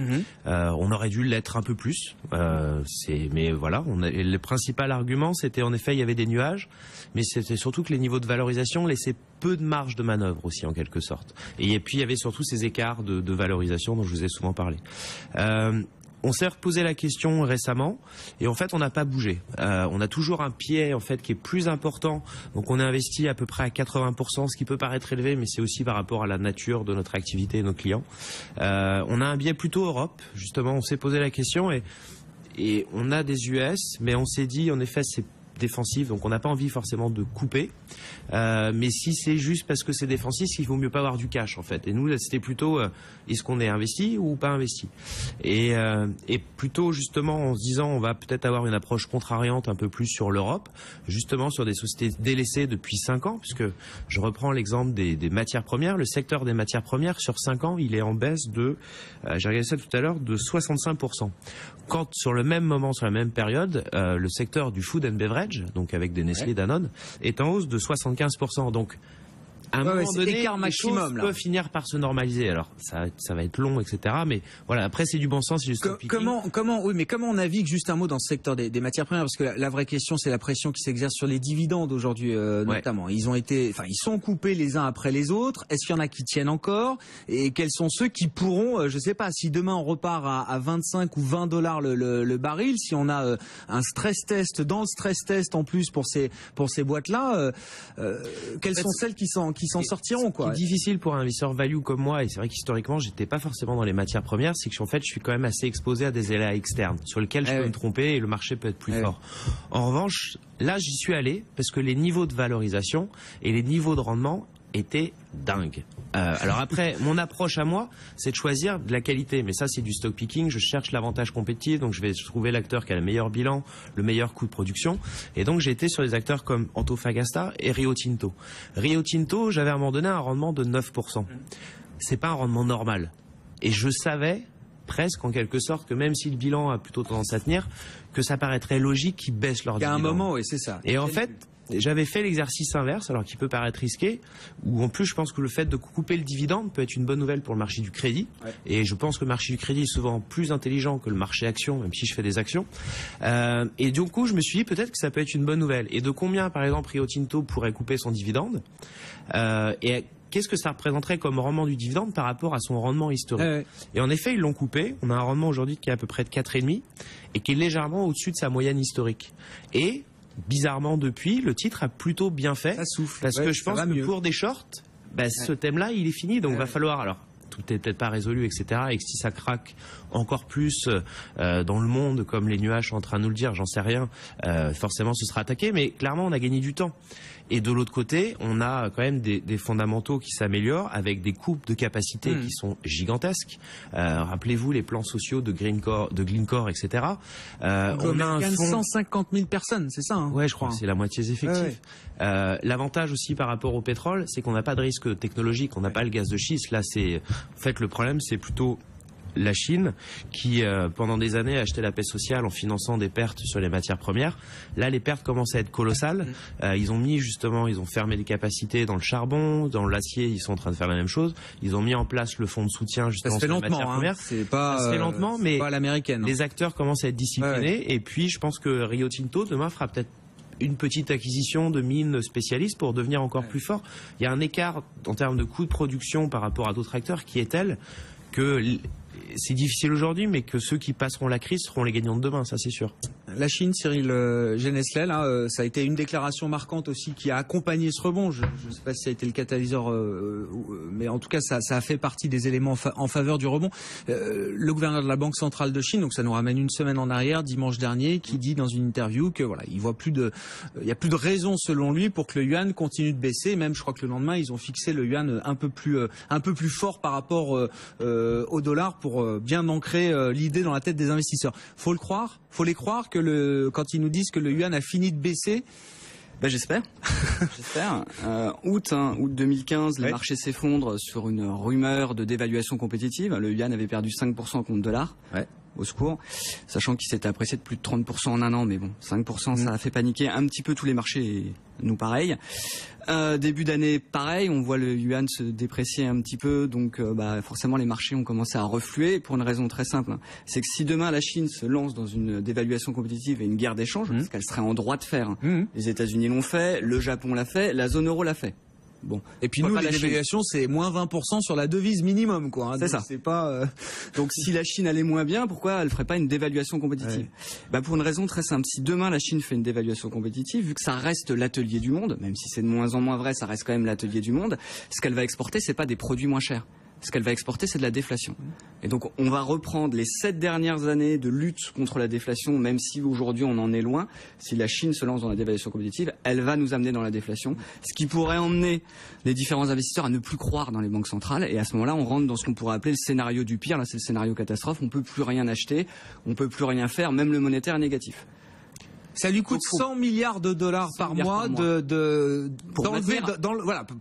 On aurait dû l'être un peu plus. Mais voilà, le principal argument, c'était en effet, il y avait des nuages, mais c'était surtout que les niveaux de valorisation laissaient peu de marge de manœuvre aussi en quelque sorte. Et puis il y avait surtout ces écarts de valorisation dont je vous ai souvent parlé. On s'est reposé la question récemment et en fait on n'a pas bougé. On a toujours un pied en fait qui est plus important. Donc on est investi à peu près à 80%, ce qui peut paraître élevé, mais c'est aussi par rapport à la nature de notre activité et nos clients. On a un biais plutôt Europe. Justement, on s'est posé la question et on a des US, mais on s'est dit en effet c'est défensif, donc on n'a pas envie forcément de couper. Mais si c'est juste parce que c'est défensif, il vaut mieux pas avoir du cash en fait. Et nous, c'était plutôt est-ce qu'on est investi ou pas investi. Et plutôt justement en se disant on va peut-être avoir une approche contrariante un peu plus sur l'Europe, justement sur des sociétés délaissées depuis 5 ans, puisque je reprends l'exemple des matières premières. Le secteur des matières premières sur 5 ans, il est en baisse de, j'ai regardé ça tout à l'heure, de 65%. Quand sur le même moment, sur la même période, le secteur du food and beverage, donc avec des Nestlé, Danone, est en hausse de 75%. Donc, à un moment donné, les choses peuvent finir par se normaliser. Alors, ça va être long, etc. Mais voilà, après, c'est du bon sens, c'est du stock picking. Comment on navigue, juste un mot dans ce secteur des matières premières, parce que la vraie question, c'est la pression qui s'exerce sur les dividendes aujourd'hui, notamment. Ils sont coupés les uns après les autres. Est-ce qu'il y en a qui tiennent encore? Et quels sont ceux qui pourront, je sais pas, si demain on repart à 25 ou 20 dollars le baril, si on a un stress test, dans le stress test en plus pour ces boîtes-là, quelles sont celles qui s'en sortiront, quoi. Ce qui est difficile pour un investisseur value comme moi, et c'est vrai qu'historiquement j'étais pas forcément dans les matières premières, c'est que en fait je suis quand même assez exposé à des éléments externes sur lesquels je peux me tromper et le marché peut être plus fort. En revanche, là j'y suis allé parce que les niveaux de valorisation et les niveaux de rendement étaient dingues. Alors après, mon approche à moi, c'est de choisir de la qualité. Mais ça, c'est du stock picking. Je cherche l'avantage compétitif, donc je vais trouver l'acteur qui a le meilleur bilan, le meilleur coût de production. Et donc, j'ai été sur des acteurs comme Antofagasta et Rio Tinto. Rio Tinto, j'avais à un moment donné un rendement de 9%. C'est pas un rendement normal. Et je savais presque en quelque sorte que même si le bilan a plutôt tendance à tenir, que ça paraîtrait logique qu'ils baissent leur dividende. Il y a un moment, oui, c'est ça. Et en fait, j'avais fait l'exercice inverse, alors qu'il peut paraître risqué, où en plus je pense que le fait de couper le dividende peut être une bonne nouvelle pour le marché du crédit. Et je pense que le marché du crédit est souvent plus intelligent que le marché action, même si je fais des actions. Et du coup, je me suis dit peut-être que ça peut être une bonne nouvelle. Et de combien, par exemple, Rio Tinto pourrait couper son dividende et qu'est-ce que ça représenterait comme rendement du dividende par rapport à son rendement historique. Et en effet, ils l'ont coupé. On a un rendement aujourd'hui qui est à peu près de 4,5 et qui est légèrement au-dessus de sa moyenne historique. Et bizarrement, depuis, le titre a plutôt bien fait. Ça souffle. Parce que je pense que pour des shorts, ce thème-là, il est fini. Donc, va falloir... Alors, tout n'est peut-être pas résolu, etc. Et que si ça craque encore plus dans le monde, comme les nuages sont en train de nous le dire, j'en sais rien, forcément ce sera attaqué. Mais clairement, on a gagné du temps. Et de l'autre côté, on a quand même des fondamentaux qui s'améliorent avec des coupes de capacité qui sont gigantesques. Rappelez-vous les plans sociaux de Glencore, etc. On a un fonds... 150 000 personnes, c'est ça, hein, ouais, je crois. C'est la moitié des effectifs. L'avantage aussi par rapport au pétrole, c'est qu'on n'a pas de risque technologique, on n'a pas le gaz de schiste. Là, c'est en fait le problème, c'est plutôt la Chine qui pendant des années a acheté la paix sociale en finançant des pertes sur les matières premières. Là, les pertes commencent à être colossales. Ils ont fermé des capacités dans le charbon, dans l'acier, ils sont en train de faire la même chose. Ils ont mis en place le fonds de soutien justement sur les matières premières. Ça se fait lentement, mais pas à l'américaine. Les acteurs commencent à être disciplinés. Et puis, je pense que Rio Tinto demain fera peut-être une petite acquisition de mines spécialistes pour devenir encore plus fort. Il y a un écart en termes de coût de production par rapport à d'autres acteurs qui est tel que c'est difficile aujourd'hui, mais que ceux qui passeront la crise seront les gagnants de demain, ça c'est sûr. La Chine, Cyril Geneslet, là, ça a été une déclaration marquante aussi qui a accompagné ce rebond. Je ne sais pas si ça a été le catalyseur, mais en tout cas, ça a fait partie des éléments en faveur du rebond. Le gouverneur de la Banque centrale de Chine, donc ça nous ramène une semaine en arrière, dimanche dernier, qui dit dans une interview que voilà, il y a plus de raison selon lui pour que le yuan continue de baisser. Même, je crois que le lendemain, ils ont fixé le yuan un peu plus fort par rapport au dollar pour bien ancrer l'idée dans la tête des investisseurs. Faut les croire que quand ils nous disent que le yuan a fini de baisser. J'espère. J'espère. Août 2015, les marchés s'effondrent sur une rumeur de dévaluation compétitive. Le yuan avait perdu 5% contre le dollar. Ouais. Au secours, sachant qu'il s'était apprécié de plus de 30% en un an, mais bon, 5%, ça a fait paniquer un petit peu tous les marchés, et nous pareil. Début d'année, pareil, on voit le yuan se déprécier un petit peu, donc forcément les marchés ont commencé à refluer pour une raison très simple. C'est que si demain la Chine se lance dans une dévaluation compétitive et une guerre d'échange, ce qu'elle serait en droit de faire, les États-Unis l'ont fait, le Japon l'a fait, la zone euro l'a fait. Bon. Et puis nous, la dévaluation, c'est moins 20% sur la devise minimum, quoi. C'est ça. C'est pas. Donc si la Chine allait moins bien, pourquoi elle ferait pas une dévaluation compétitive? Pour une raison très simple. Si demain la Chine fait une dévaluation compétitive, vu que ça reste l'atelier du monde, même si c'est de moins en moins vrai, ça reste quand même l'atelier du monde. Ce qu'elle va exporter, c'est pas des produits moins chers. Ce qu'elle va exporter, c'est de la déflation. Et donc, on va reprendre les 7 dernières années de lutte contre la déflation, même si aujourd'hui on en est loin. Si la Chine se lance dans la dévaluation compétitive, elle va nous amener dans la déflation, ce qui pourrait emmener les différents investisseurs à ne plus croire dans les banques centrales. Et à ce moment-là, on rentre dans ce qu'on pourrait appeler le scénario du pire. Là, c'est le scénario catastrophe. On peut plus rien acheter, on peut plus rien faire, même le monétaire est négatif. Ça lui coûte 100 milliards de dollars par mois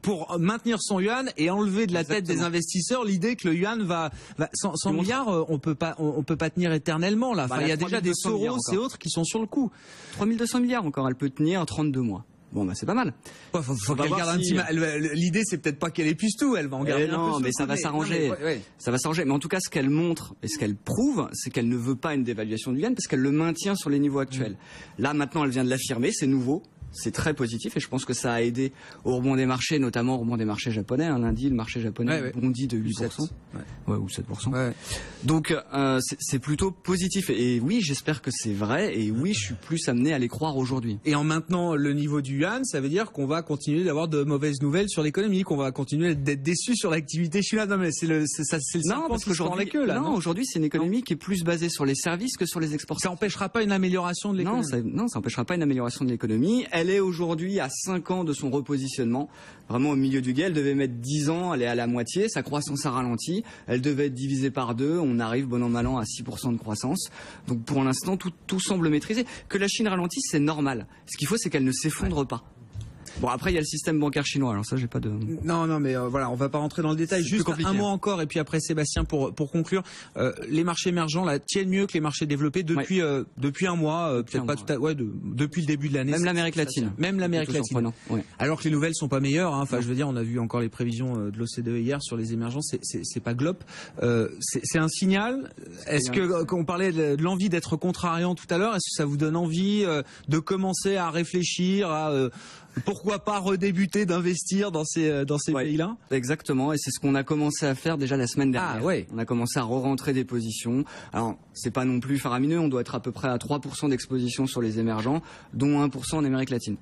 pour maintenir son yuan et enlever de la tête des investisseurs l'idée que le yuan va 100 milliards, on peut pas tenir éternellement là. Enfin, il y a déjà des Soros et autres qui sont sur le coup. 3200 milliards encore, elle peut tenir 32 mois. Bon, c'est pas mal. Faut qu'elle garde un petit. L'idée, c'est peut-être pas qu'elle épuise tout. Elle va en garder un peu. Mais ça va s'arranger. Ça va s'arranger. Mais en tout cas, ce qu'elle montre et ce qu'elle prouve, c'est qu'elle ne veut pas une dévaluation du yuan parce qu'elle le maintient sur les niveaux actuels. Là, maintenant, elle vient de l'affirmer. C'est nouveau. C'est très positif et je pense que ça a aidé au rebond des marchés, notamment au rebond des marchés japonais. Lundi, le marché japonais bondit de 8%. Ou 7%. Donc, c'est plutôt positif. Et oui, j'espère que c'est vrai. Et oui, je suis plus amené à les croire aujourd'hui. Et en maintenant le niveau du yuan, ça veut dire qu'on va continuer d'avoir de mauvaises nouvelles sur l'économie, qu'on va continuer d'être déçu sur l'activité chinoise. Non, mais c'est le parce qu'aujourd'hui, aujourd'hui, c'est une économie qui est plus basée sur les services que sur les exportations. Ça empêchera pas une amélioration de l'économie. Non, ça empêchera pas une amélioration de l'économie. Elle est aujourd'hui à 5 ans de son repositionnement. Vraiment au milieu du guet, elle devait mettre 10 ans, elle est à la moitié, sa croissance a ralenti, elle devait être divisée par 2, on arrive bon an mal an à 6% de croissance. Donc pour l'instant, tout semble maîtrisé. Que la Chine ralentisse, c'est normal. Ce qu'il faut, c'est qu'elle ne s'effondre pas. Bon, après, il y a le système bancaire chinois, alors ça, j'ai pas de... Non, mais voilà, on va pas rentrer dans le détail. Juste un mot encore, et puis après, Sébastien, pour conclure. Les marchés émergents, là, tiennent mieux que les marchés développés depuis un mois, peut-être pas tout à... depuis le début de l'année. Même l'Amérique latine. Même l'Amérique latine. Alors que les nouvelles sont pas meilleures, hein. Enfin, je veux dire, on a vu encore les prévisions de l'OCDE hier sur les émergents, c'est pas glop. C'est un signal. Est-ce que, quand on parlait de l'envie d'être contrariant tout à l'heure, est-ce que ça vous donne envie de commencer à réfléchir à pourquoi pas redébuter d'investir dans ces pays-là? Exactement, et c'est ce qu'on a commencé à faire déjà la semaine dernière. On a commencé à re-rentrer des positions. Alors, c'est pas non plus faramineux, on doit être à peu près à 3% d'exposition sur les émergents, dont 1% en Amérique latine.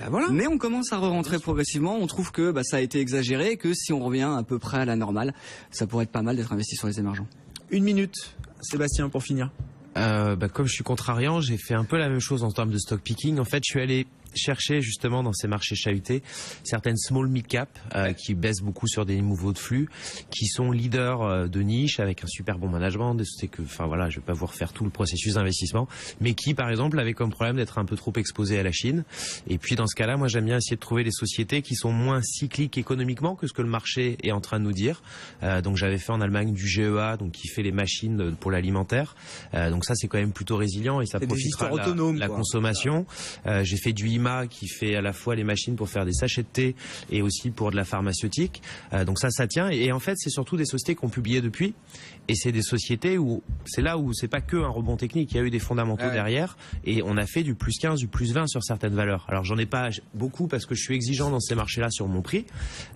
Voilà. Mais on commence à re-rentrer progressivement, on trouve que ça a été exagéré, et que si on revient à peu près à la normale, ça pourrait être pas mal d'être investi sur les émergents. 1 minute, Sébastien, pour finir. Comme je suis contrariant, j'ai fait un peu la même chose en termes de stock picking. En fait, je suis allé chercher justement dans ces marchés chahutés certaines small mid cap qui baissent beaucoup sur des niveaux de flux, qui sont leaders de niche avec un super bon management. C'est que, enfin voilà, je vais pas vous refaire tout le processus d'investissement, mais qui par exemple avaient comme problème d'être un peu trop exposés à la Chine. Et puis dans ce cas-là, moi j'aime bien essayer de trouver des sociétés qui sont moins cycliques économiquement que ce que le marché est en train de nous dire. Donc j'avais fait en Allemagne du GEA, donc qui fait les machines pour l'alimentaire. Donc ça c'est quand même plutôt résilient et ça profitera à la consommation. J'ai fait du Galima qui fait à la fois les machines pour faire des sachets de thé et aussi pour de la pharmaceutique. Donc ça tient. Et en fait, c'est surtout des sociétés qui ont publié depuis. Et c'est des sociétés où c'est là où c'est pas que un rebond technique, il y a eu des fondamentaux derrière. Et on a fait du plus 15, du plus 20 sur certaines valeurs. Alors j'en ai pas beaucoup parce que je suis exigeant dans ces marchés-là sur mon prix.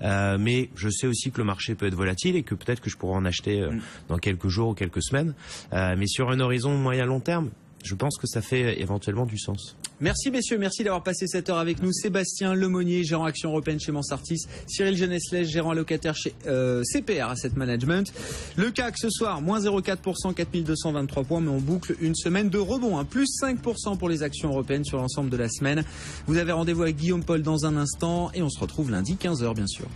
Mais je sais aussi que le marché peut être volatile et que peut-être que je pourrais en acheter dans quelques jours ou quelques semaines. Mais sur un horizon moyen-long terme, je pense que ça fait éventuellement du sens. Merci messieurs, merci d'avoir passé cette heure avec nous. Sébastien Lemonnier, gérant Action Européenne chez Mansartis, Cyril Genesles, gérant allocataire chez CPR Asset Management. Le CAC ce soir, moins 0,4%, 4223 points, mais on boucle une semaine de rebond, plus 5% pour les actions européennes sur l'ensemble de la semaine. Vous avez rendez-vous avec Guillaume Paul dans un instant et on se retrouve lundi 15h bien sûr.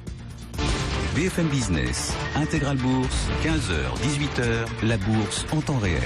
BFM Business, Intégral Bourse, 15h, 18h, la bourse en temps réel.